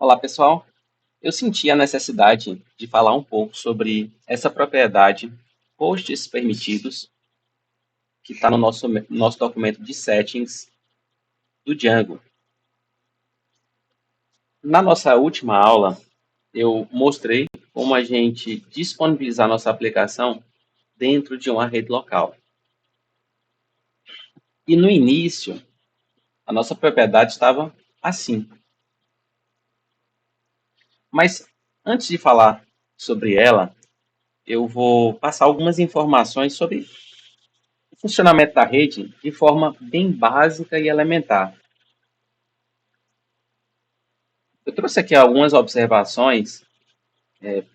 Olá, pessoal. Eu senti a necessidade de falar um pouco sobre essa propriedade posts permitidos que está no nosso documento de settings do Django. Na nossa última aula, eu mostrei como a gente disponibilizar nossa aplicação dentro de uma rede local. E no início, a nossa propriedade estava assim. Mas antes de falar sobre ela, eu vou passar algumas informações sobre o funcionamento da rede de forma bem básica e elementar. Eu trouxe aqui algumas observações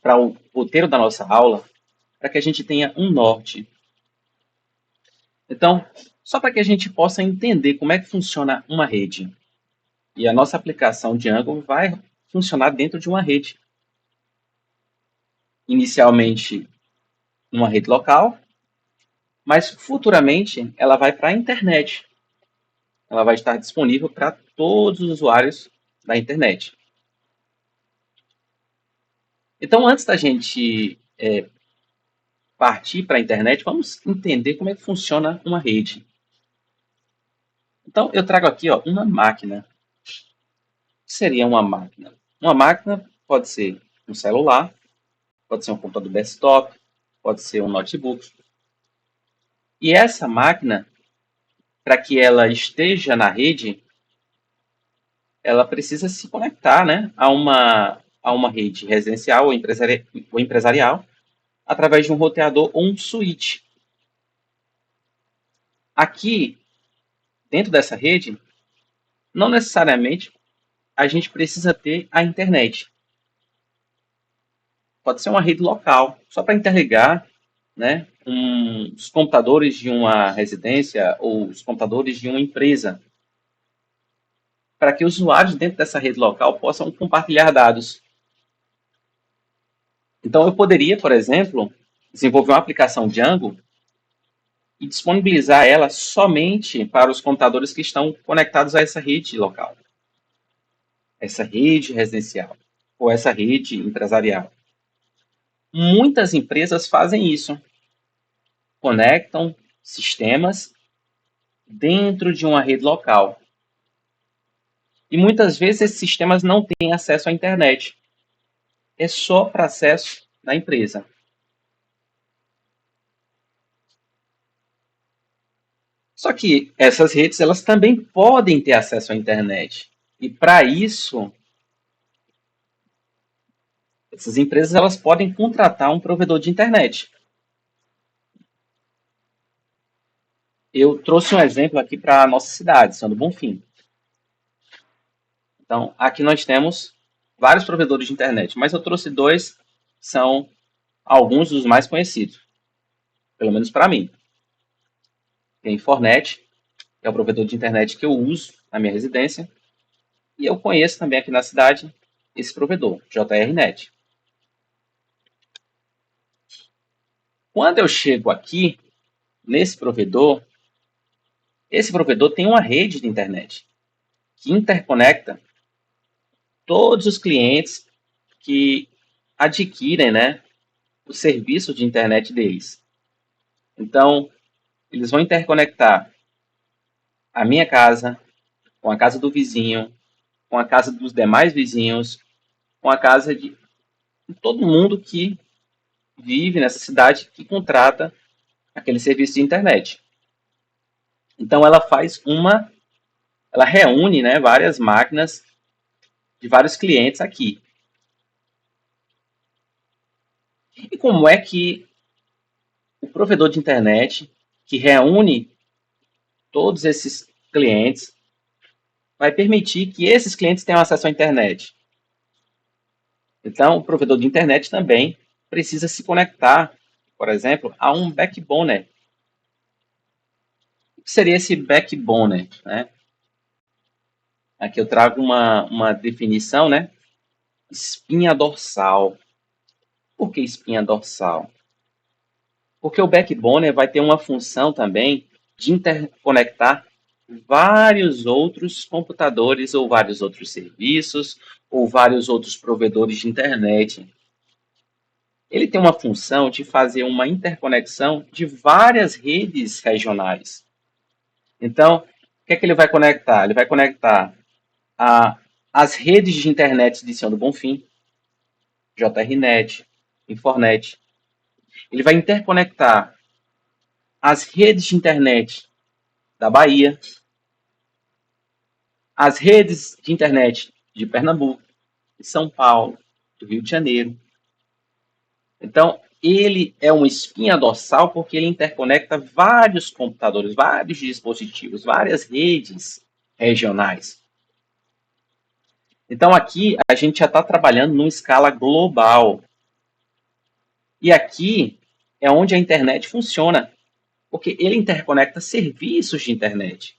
para o roteiro da nossa aula, para que a gente tenha um norte. Então, só para que a gente possa entender como é que funciona uma rede. E a nossa aplicação Django vai funcionar dentro de uma rede. Inicialmente, uma rede local, mas futuramente ela vai para a internet. Ela vai estar disponível para todos os usuários da internet. Então, antes da gente partir para a internet, vamos entender como é que funciona uma rede. Então, eu trago aqui uma máquina. O que seria uma máquina? Uma máquina pode ser um celular, pode ser um computador desktop, pode ser um notebook. E essa máquina, para que ela esteja na rede, ela precisa se conectar, né, a uma rede residencial ou empresarial através de um roteador ou um switch. Aqui, dentro dessa rede, não necessariamente a gente precisa ter a internet. Pode ser uma rede local, só para interligar, né, os computadores de uma residência ou os computadores de uma empresa, para que os usuários dentro dessa rede local possam compartilhar dados. Então, eu poderia, por exemplo, desenvolver uma aplicação Django e disponibilizar ela somente para os computadores que estão conectados a essa rede local, essa rede residencial ou essa rede empresarial. Muitas empresas fazem isso, conectam sistemas dentro de uma rede local. E muitas vezes esses sistemas não têm acesso à internet. É só para acesso da empresa. Só que essas redes elas também podem ter acesso à internet. E para isso, essas empresas elas podem contratar um provedor de internet. Eu trouxe um exemplo aqui para a nossa cidade, São do Bonfim. Então, aqui nós temos vários provedores de internet, mas eu trouxe dois, que são alguns dos mais conhecidos, pelo menos para mim. Tem Fornet, que é o provedor de internet que eu uso na minha residência, e eu conheço também aqui na cidade esse provedor, JRNet. Quando eu chego aqui, nesse provedor, esse provedor tem uma rede de internet que interconecta todos os clientes que adquirem, né, o serviço de internet deles. Então, eles vão interconectar a minha casa com a casa do vizinho, com a casa dos demais vizinhos, com a casa de todo mundo que vive nessa cidade que contrata aquele serviço de internet. Então, ela reúne, né, várias máquinas de vários clientes aqui. E como é que o provedor de internet, que reúne todos esses clientes, vai permitir que esses clientes tenham acesso à internet? Então, o provedor de internet também precisa se conectar, por exemplo, a um backbone. O que seria esse backbone, né? Aqui eu trago uma definição, né? Espinha dorsal. Por que espinha dorsal? Porque o backbone vai ter uma função também de interconectar vários outros computadores ou vários outros serviços ou vários outros provedores de internet. Ele tem uma função de fazer uma interconexão de várias redes regionais. Então, o que é que ele vai conectar? Ele vai conectar as redes de internet de Senhor do Bonfim, JRnet, Infornet. Ele vai interconectar as redes de internet da Bahia, as redes de internet de Pernambuco, de São Paulo, do Rio de Janeiro. Então, ele é uma espinha dorsal porque ele interconecta vários computadores, vários dispositivos, várias redes regionais. Então, aqui a gente já está trabalhando numa escala global. E aqui é onde a internet funciona, porque ele interconecta serviços de internet.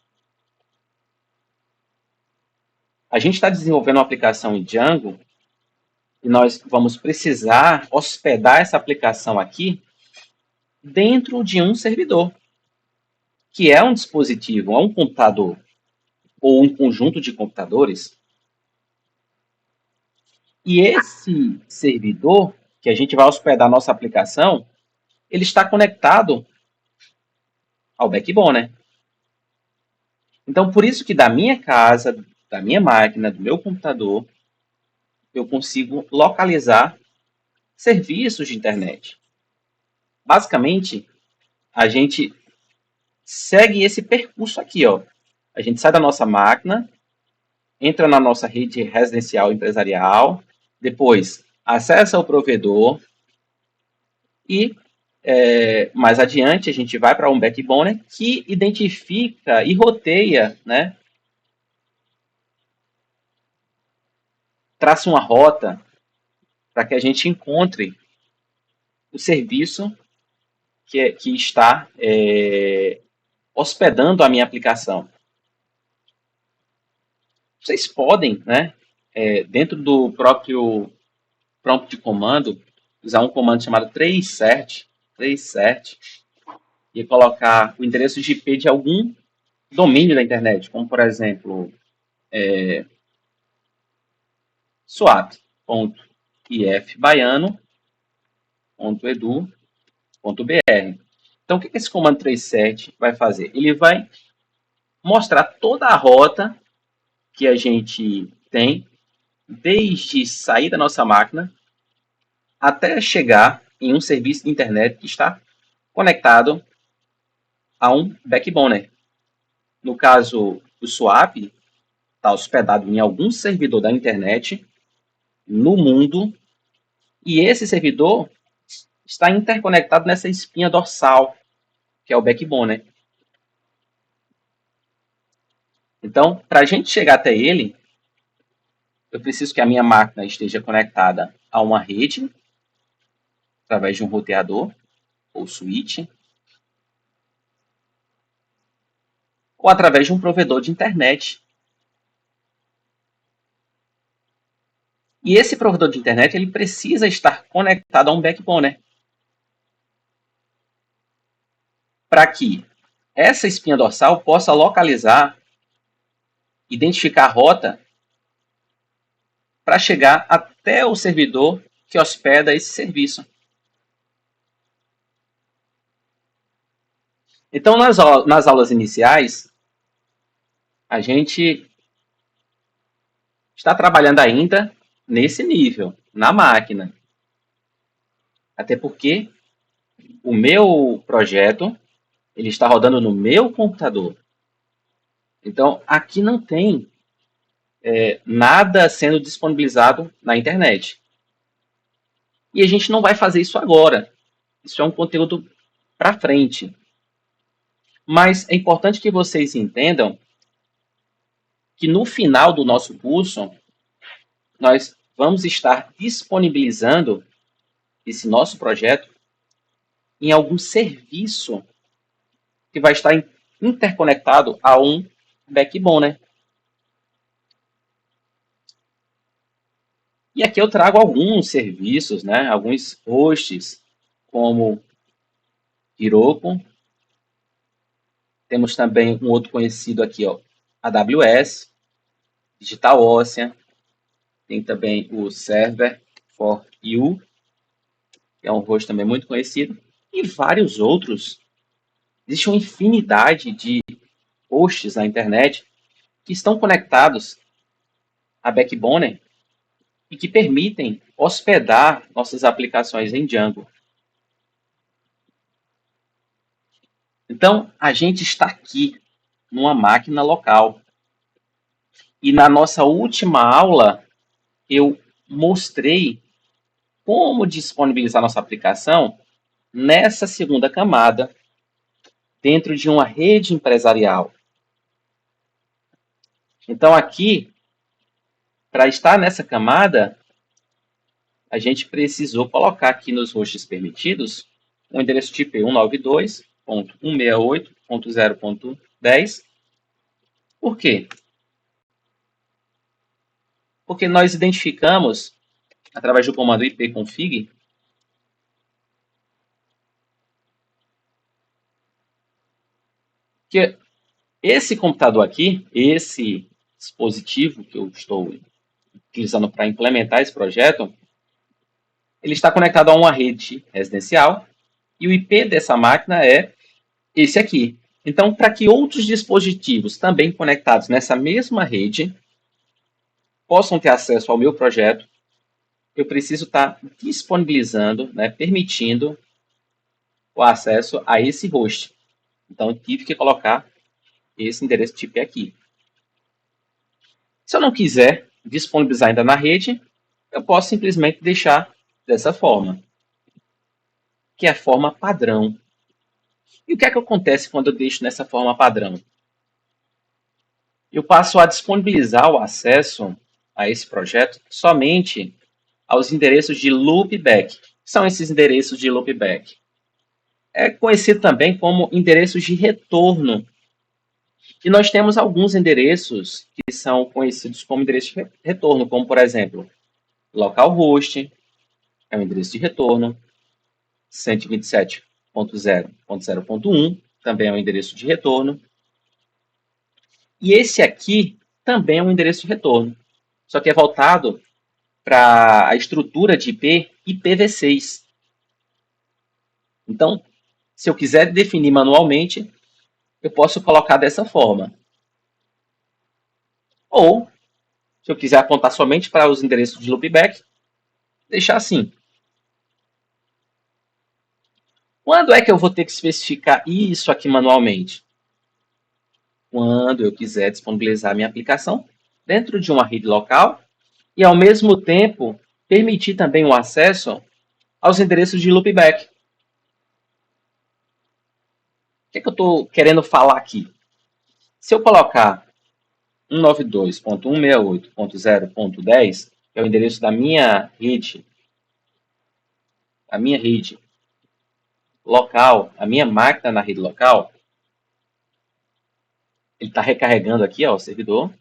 A gente está desenvolvendo uma aplicação em Django e nós vamos precisar hospedar essa aplicação aqui dentro de um servidor, que é um dispositivo, é um computador ou um conjunto de computadores. E esse servidor, que a gente vai hospedar a nossa aplicação, ele está conectado ao backbone, né? Então, por isso que da minha casa, da minha máquina, do meu computador, eu consigo localizar serviços de internet. Basicamente, a gente segue esse percurso aqui, ó. A gente sai da nossa máquina, entra na nossa rede residencial empresarial, depois acessa o provedor e mais adiante a gente vai para um backbone que identifica e roteia, né? Traça uma rota para que a gente encontre o serviço que está hospedando a minha aplicação. Vocês podem, né, dentro do próprio prompt de comando, usar um comando chamado tracert e colocar o endereço de IP de algum domínio da internet, como por exemplo, swap.ifbaiano.edu.br. Então, o que esse comando tracert vai fazer? Ele vai mostrar toda a rota que a gente tem desde sair da nossa máquina até chegar em um serviço de internet que está conectado a um backbone. No caso, o swap está hospedado em algum servidor da internet no mundo e esse servidor está interconectado nessa espinha dorsal, que é o backbone. Então, para a gente chegar até ele, eu preciso que a minha máquina esteja conectada a uma rede, através de um roteador ou switch, ou através de um provedor de internet. E esse provedor de internet ele precisa estar conectado a um backbone, para que essa espinha dorsal possa localizar, identificar a rota para chegar até o servidor que hospeda esse serviço. Então, nas aulas iniciais, a gente está trabalhando ainda nesse nível, na máquina. Até porque o meu projeto ele está rodando no meu computador. Então, aqui não tem nada sendo disponibilizado na internet. E a gente não vai fazer isso agora. Isso é um conteúdo para frente. Mas é importante que vocês entendam que no final do nosso curso, nós vamos estar disponibilizando esse nosso projeto em algum serviço que vai estar interconectado a um backbone. E aqui eu trago alguns serviços, né, alguns hosts, como Heroku, Temos também um outro conhecido aqui, ó, AWS, DigitalOcean. Tem também o Server for You, que é um host também muito conhecido, e vários outros. Existe uma infinidade de hosts na internet que estão conectados à Backbone e que permitem hospedar nossas aplicações em Django. Então, a gente está aqui numa máquina local. E na nossa última aula, eu mostrei como disponibilizar nossa aplicação nessa segunda camada, dentro de uma rede empresarial. Então, aqui, para estar nessa camada, a gente precisou colocar aqui nos hosts permitidos o endereço tipo 192.168.0.10. Por quê? Porque nós identificamos, através do comando ipconfig, que esse computador aqui, esse dispositivo que eu estou utilizando para implementar esse projeto, ele está conectado a uma rede residencial e o IP dessa máquina é esse aqui. Então, para que outros dispositivos também conectados nessa mesma rede possam ter acesso ao meu projeto, eu preciso estar disponibilizando, né, permitindo o acesso a esse host. Então, eu tive que colocar esse endereço tipo aqui. Se eu não quiser disponibilizar ainda na rede, eu posso simplesmente deixar dessa forma, que é a forma padrão. E o que é que acontece quando eu deixo nessa forma padrão? Eu passo a disponibilizar o acesso a esse projeto somente aos endereços de loopback. São esses endereços de loopback. É conhecido também como endereços de retorno. E nós temos alguns endereços que são conhecidos como endereços de retorno, como, por exemplo, localhost, é um endereço de retorno, 127.0.0.1, também é um endereço de retorno. E esse aqui também é um endereço de retorno, só que é voltado para a estrutura de IP IPv6. Então, se eu quiser definir manualmente, eu posso colocar dessa forma. Ou, se eu quiser apontar somente para os endereços de loopback, deixar assim. Quando é que eu vou ter que especificar isso aqui manualmente? Quando eu quiser disponibilizar minha aplicação dentro de uma rede local e, ao mesmo tempo, permitir também o acesso aos endereços de loopback. O que é que eu estou querendo falar aqui? Se eu colocar 192.168.0.10, que é o endereço da minha rede local, a minha máquina na rede local, ele está recarregando aqui, ó, o servidor.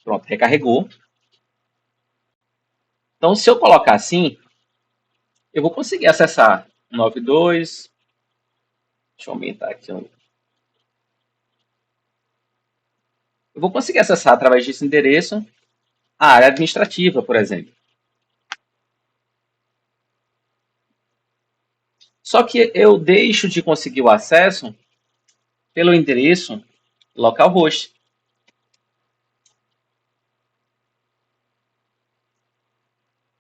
Pronto, recarregou. Então, se eu colocar assim, eu vou conseguir acessar 92. Deixa eu aumentar aqui. Eu vou conseguir acessar através desse endereço a área administrativa, por exemplo. Só que eu deixo de conseguir o acesso pelo endereço localhost.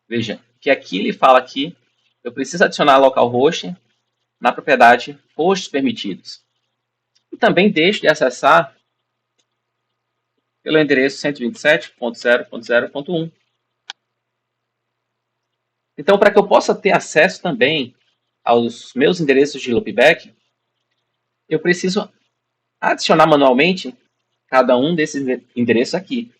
Veja, que aqui ele fala que eu preciso adicionar localhost na propriedade hosts permitidos. E também deixo de acessar pelo endereço 127.0.0.1. Então, para que eu possa ter acesso também aos meus endereços de loopback, eu preciso adicionar manualmente cada um desses endereços aqui.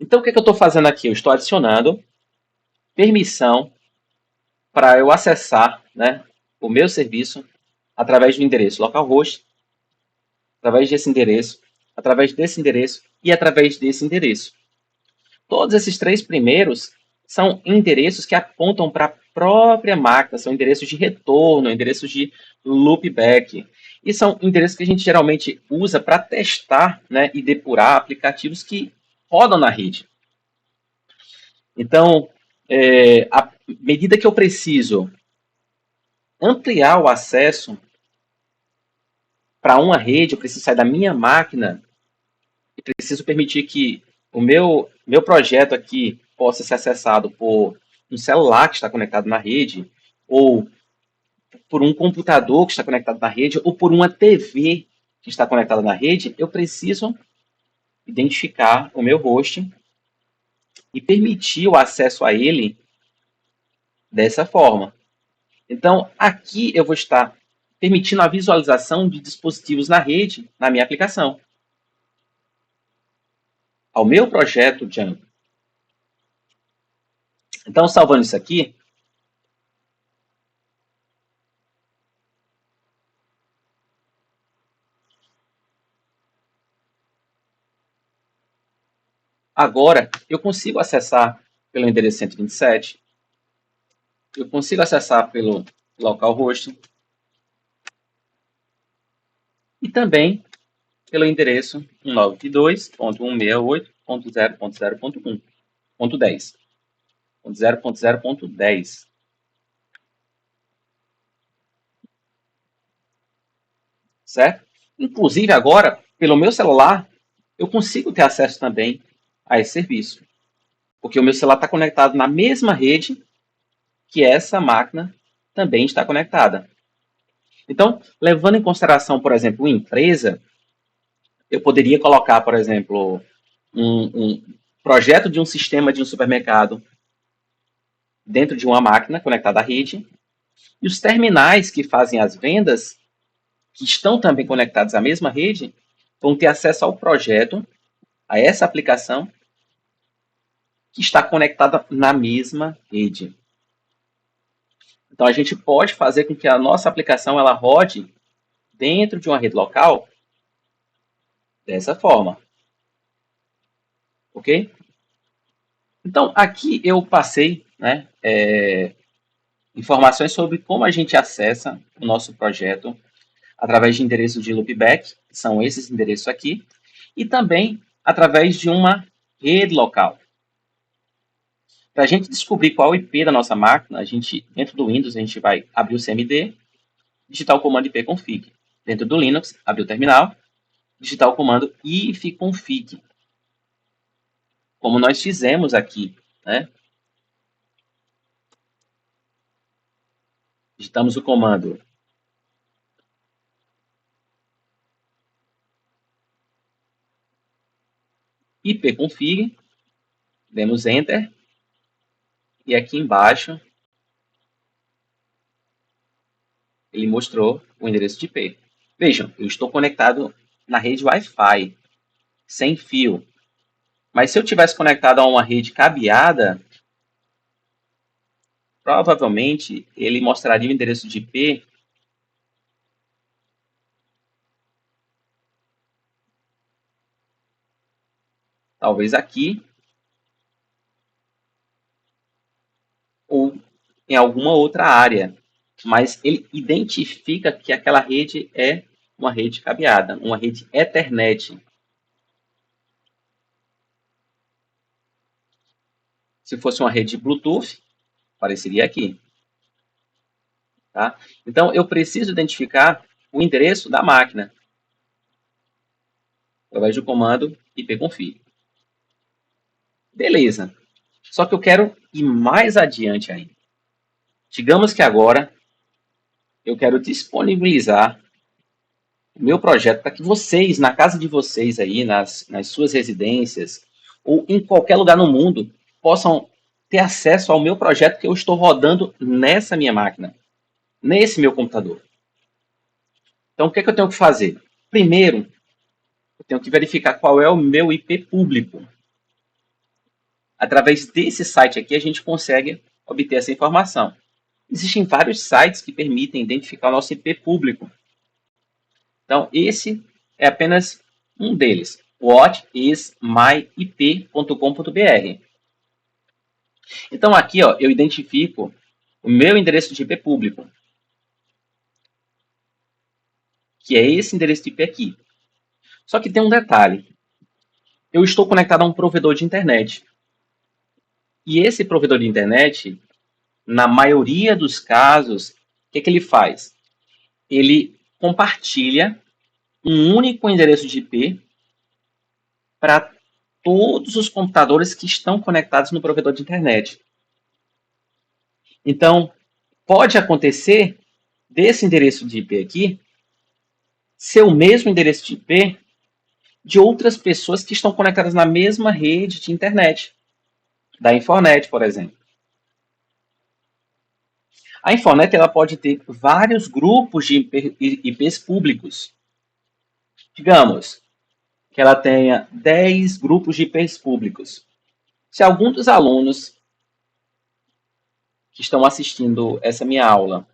Então, o que eu estou fazendo aqui? Eu estou adicionando permissão para eu acessar, né, o meu serviço através do endereço localhost através desse endereço e através desse endereço. Todos esses três primeiros são endereços que apontam para a própria máquina, são endereços de retorno, endereços de loopback. E são endereços que a gente geralmente usa para testar, né, e depurar aplicativos que rodam na rede. Então, à medida que eu preciso ampliar o acesso para uma rede, eu preciso sair da minha máquina e preciso permitir que o meu projeto aqui possa ser acessado por um celular que está conectado na rede, ou por um computador que está conectado na rede, ou por uma TV que está conectada na rede, eu preciso identificar o meu host e permitir o acesso a ele dessa forma. Então, aqui eu vou estar permitindo a visualização de dispositivos na rede na minha aplicação. Ao meu projeto Django. Então, salvando isso aqui, agora eu consigo acessar pelo endereço 127, eu consigo acessar pelo localhost e também pelo endereço 192.168.0.0.1.10. Certo? Inclusive agora, pelo meu celular, eu consigo ter acesso também a esse serviço. Porque o meu celular está conectado na mesma rede que essa máquina também está conectada. Então, levando em consideração, por exemplo, uma empresa, eu poderia colocar, por exemplo, um projeto de um sistema de um supermercado dentro de uma máquina conectada à rede, e os terminais que fazem as vendas, que estão também conectados à mesma rede, vão ter acesso ao projeto, a essa aplicação, que está conectada na mesma rede. Então, a gente pode fazer com que a nossa aplicação ela rode dentro de uma rede local dessa forma. Ok? Então, aqui eu passei, né, informações sobre como a gente acessa o nosso projeto através de endereços de loopback, que são esses endereços aqui, e também através de uma rede local. Para a gente descobrir qual é o IP da nossa máquina, a gente, dentro do Windows, a gente vai abrir o CMD, digitar o comando ipconfig. Dentro do Linux, abrir o terminal, digitar o comando ifconfig, como nós fizemos aqui, né? Digitamos o comando ipconfig, demos enter, e aqui embaixo ele mostrou o endereço de IP. Vejam, eu estou conectado na rede Wi-Fi, sem fio. Mas se eu tivesse conectado a uma rede cabeada, provavelmente ele mostraria o endereço de IP talvez aqui ou em alguma outra área. Mas ele identifica que aquela rede é uma rede cabeada, uma rede Ethernet. Se fosse uma rede Bluetooth, apareceria aqui. Tá? Então, eu preciso identificar o endereço da máquina através do comando ipconfig. Beleza. Só que eu quero ir mais adiante ainda. Digamos que agora eu quero disponibilizar o meu projeto para que vocês, na casa de vocês aí, nas suas residências, ou em qualquer lugar no mundo, possam ter acesso ao meu projeto que eu estou rodando nessa minha máquina, nesse meu computador. Então, o que é que eu tenho que fazer? Primeiro, eu tenho que verificar qual é o meu IP público. Através desse site aqui, a gente consegue obter essa informação. Existem vários sites que permitem identificar o nosso IP público. Então, esse é apenas um deles. whatismyip.com.br. Então aqui, ó, eu identifico o meu endereço de IP público, que é esse endereço de IP aqui. Só que tem um detalhe. Eu estou conectado a um provedor de internet. E esse provedor de internet, na maioria dos casos, o que ele faz? Ele compartilha um único endereço de IP para todos os computadores que estão conectados no provedor de internet. Então, pode acontecer desse endereço de IP aqui ser o mesmo endereço de IP de outras pessoas que estão conectadas na mesma rede de internet, da Infonet, por exemplo. A Infonet ela pode ter vários grupos de IPs públicos. Digamos que ela tenha 10 grupos de IPs públicos. Se algum dos alunos que estão assistindo essa minha aula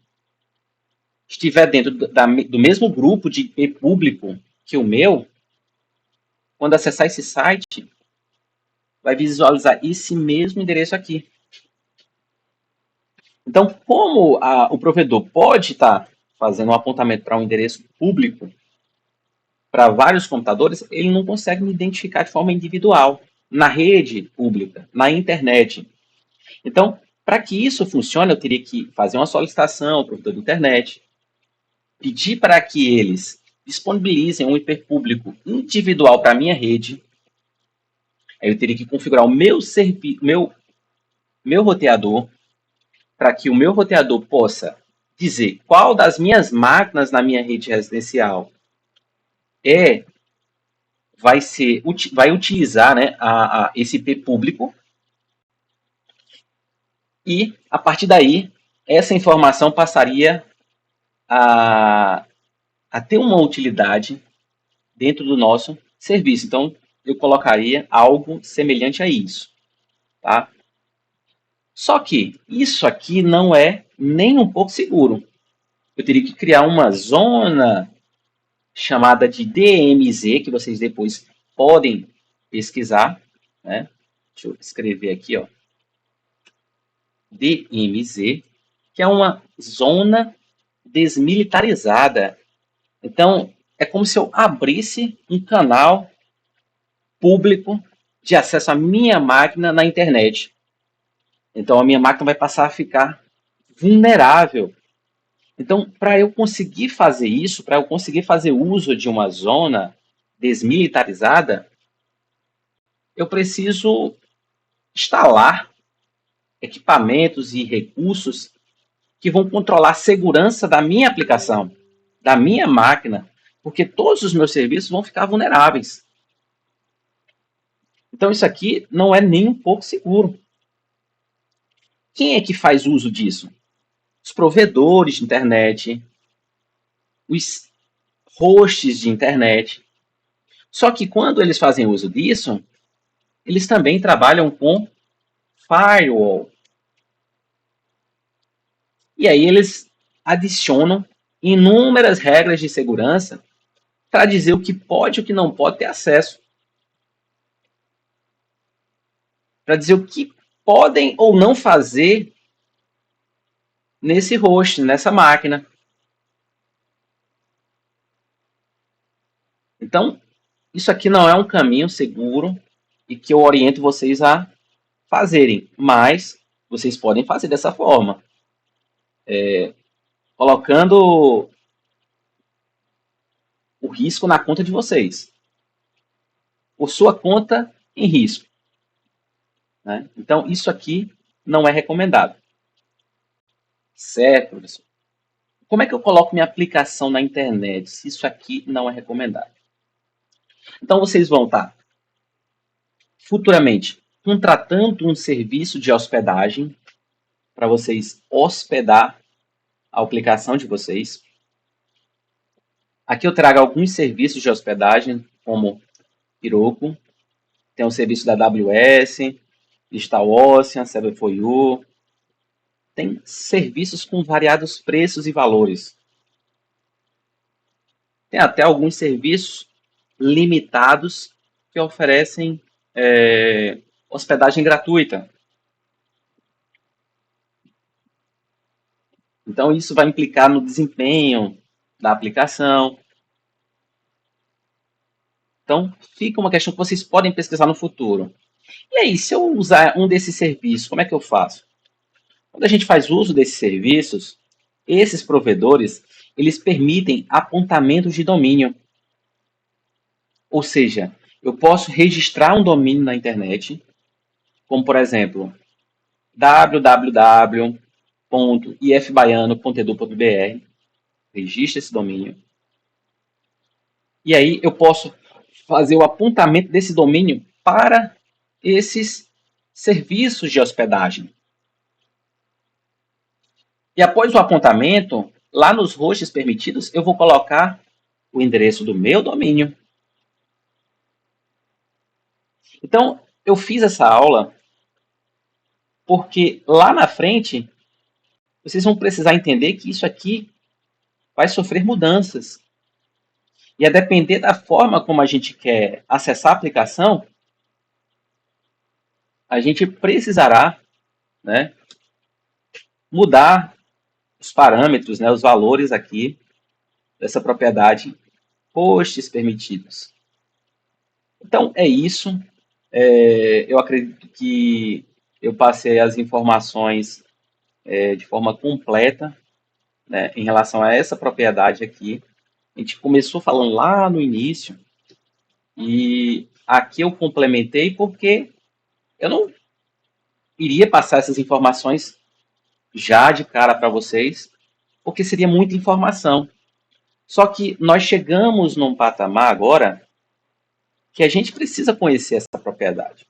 estiver dentro do mesmo grupo de IP público que o meu, quando acessar esse site, vai visualizar esse mesmo endereço aqui. Então, como o provedor pode estar fazendo um apontamento para um endereço público para vários computadores, ele não consegue me identificar de forma individual na rede pública, na internet. Então, para que isso funcione, eu teria que fazer uma solicitação ao provedor de internet, pedir para que eles disponibilizem um IP público individual para a minha rede. Aí eu teria que configurar o meu roteador, para que o meu roteador possa dizer qual das minhas máquinas na minha rede residencial vai utilizar, né, esse IP público, e a partir daí essa informação passaria a ter uma utilidade dentro do nosso serviço. Então eu colocaria algo semelhante a isso, tá? Só que isso aqui não é nem um pouco seguro. Eu teria que criar uma zona chamada de DMZ, que vocês depois podem pesquisar, né? Deixa eu escrever aqui, ó. DMZ, que é uma zona desmilitarizada. Então, é como se eu abrisse um canal público de acesso à minha máquina na internet. Então, a minha máquina vai passar a ficar vulnerável. Então, para eu conseguir fazer isso, para eu conseguir fazer uso de uma zona desmilitarizada, eu preciso instalar equipamentos e recursos que vão controlar a segurança da minha aplicação, da minha máquina, porque todos os meus serviços vão ficar vulneráveis. Então, isso aqui não é nem um pouco seguro. Quem é que faz uso disso? Os provedores de internet, os hosts de internet. Só que quando eles fazem uso disso, eles também trabalham com firewall. E aí eles adicionam inúmeras regras de segurança para dizer o que pode e o que não pode ter acesso. Para dizer o que podem ou não fazer nesse host, nessa máquina. Então, isso aqui não é um caminho seguro e que eu oriento vocês a fazerem, mas vocês podem fazer dessa forma, colocando o risco na conta de vocês, ou sua conta em risco, né? Então, isso aqui não é recomendado. Certo, professor? Como é que eu coloco minha aplicação na internet se isso aqui não é recomendado? Então, vocês vão estar futuramente contratando um serviço de hospedagem para vocês hospedar a aplicação de vocês. Aqui eu trago alguns serviços de hospedagem, como Heroku, tem o serviço da AWS, DigitalOcean, Server4U, tem serviços com variados preços e valores. Tem até alguns serviços limitados que oferecem hospedagem gratuita. Então, isso vai implicar no desempenho da aplicação. Então, fica uma questão que vocês podem pesquisar no futuro. E aí, se eu usar um desses serviços, como é que eu faço? Quando a gente faz uso desses serviços, esses provedores, eles permitem apontamentos de domínio. Ou seja, eu posso registrar um domínio na internet, como por exemplo, www.ifbaiano.edu.br, registra esse domínio. E aí eu posso fazer o apontamento desse domínio para esses serviços de hospedagem. E após o apontamento, lá nos hosts permitidos, eu vou colocar o endereço do meu domínio. Então, eu fiz essa aula porque lá na frente vocês vão precisar entender que isso aqui vai sofrer mudanças. E a depender da forma como a gente quer acessar a aplicação, a gente precisará, né, mudar os parâmetros, né, os valores aqui dessa propriedade hosts permitidos. Então, é isso. Eu acredito que eu passei as informações de forma completa, né, em relação a essa propriedade aqui. A gente começou falando lá no início e aqui eu complementei porque eu não iria passar essas informações já de cara para vocês, porque seria muita informação. Só que nós chegamos num patamar agora que a gente precisa conhecer essa propriedade.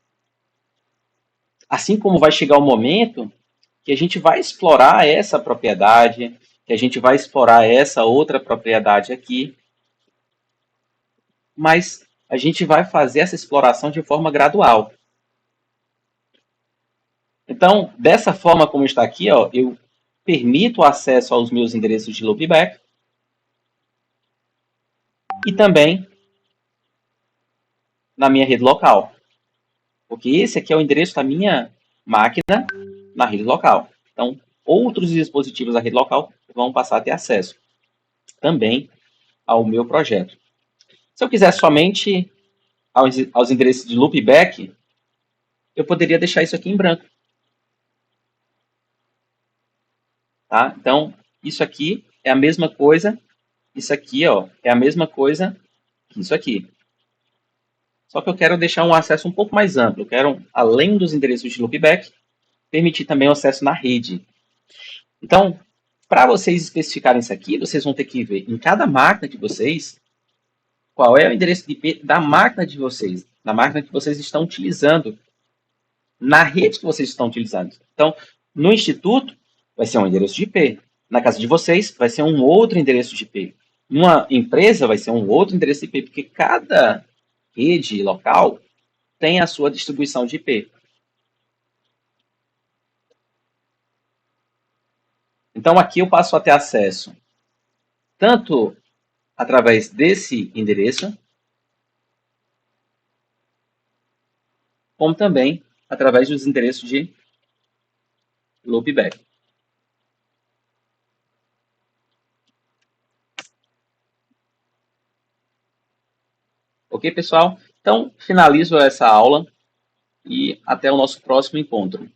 Assim como vai chegar o momento que a gente vai explorar essa propriedade, que a gente vai explorar essa outra propriedade aqui, mas a gente vai fazer essa exploração de forma gradual. Então, dessa forma como está aqui, ó, eu permito o acesso aos meus endereços de loopback e também na minha rede local. Porque esse aqui é o endereço da minha máquina na rede local. Então, outros dispositivos da rede local vão passar a ter acesso também ao meu projeto. Se eu quiser somente aos endereços de loopback, eu poderia deixar isso aqui em branco. Tá? Então, isso aqui é a mesma coisa, isso aqui ó, é a mesma coisa que isso aqui. Só que eu quero deixar um acesso um pouco mais amplo. Eu quero, além dos endereços de loopback, permitir também o acesso na rede. Então, para vocês especificarem isso aqui, vocês vão ter que ver em cada máquina de vocês qual é o endereço de IP da máquina de vocês, da máquina que vocês estão utilizando, na rede que vocês estão utilizando. Então, no instituto, vai ser um endereço de IP. Na casa de vocês, vai ser um outro endereço de IP. Numa empresa, vai ser um outro endereço de IP, porque cada rede local tem a sua distribuição de IP. Então, aqui eu passo a ter acesso tanto através desse endereço, como também através dos endereços de loopback. Ok, pessoal? Então, finalizo essa aula e até o nosso próximo encontro.